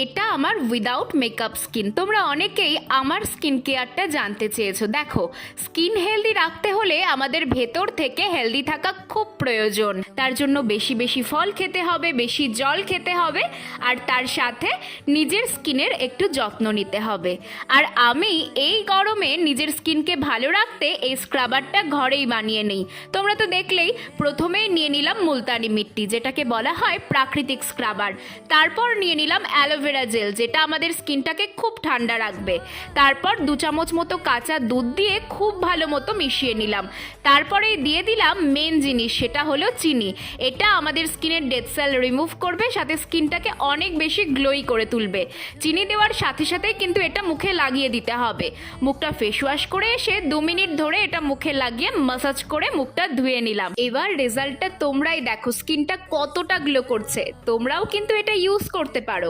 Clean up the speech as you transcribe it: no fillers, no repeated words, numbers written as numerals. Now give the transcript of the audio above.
এটা আমার without makeup skin. তোমরা অনেকেই আমার স্কিন কেয়ারটা জানতে চেয়েছো। দেখো, স্কিন হেলদি রাখতে হলে আমাদের ভেতর থেকে হেলদি থাকা খুব প্রয়োজন। তার জন্য বেশি বেশি ফল খেতে হবে, বেশি জল খেতে হবে, আর তার সাথে নিজের স্কিনের একটু যত্ন নিতে হবে। আর আমি এই গরমে নিজের স্কিনকে ভালো রাখতে এই স্ক্রাবারটা ঘরেই বানিয়ে নিই। তোমরা তো দেখলেই, প্রথমেই নিয়ে নিলাম মুলতানি মিট্টি, যেটাকে বলা হয় প্রাকৃতিক স্ক্রাবার। তারপর নিয়ে নিলাম অ্যালোভেরা জেল, যেটা আমাদের স্কিনটাকে খুব ঠান্ডা রাখবে। তারপর 2 চামচ মতো কাঁচা দুধ দিয়ে খুব ভালো মতো মিশিয়ে নিলাম। তারপরে দিয়ে দিলাম মেন জিনিস, সেটা হলো চিনি। এটা আমাদের স্কিনের ডেড সেল রিমুভ করবে, সাথে স্কিনটাকে অনেক বেশি গ্লোই করে তুলবে। চিনি দেওয়ার সাথে সাথেই কিন্তু এটা মুখে লাগিয়ে দিতে হবে। মুখটা ফেস ওয়াশ করে এসে 2 মিনিট ধরে এটা মুখে লাগিয়ে মাসাজ করে মুখটা ধুয়ে নিলাম। এবার রেজাল্টটা তোমরাই দেখো, স্কিনটা কতটা গ্লো করছে। তোমরাও কিন্তু এটা ইউজ করতে পারো।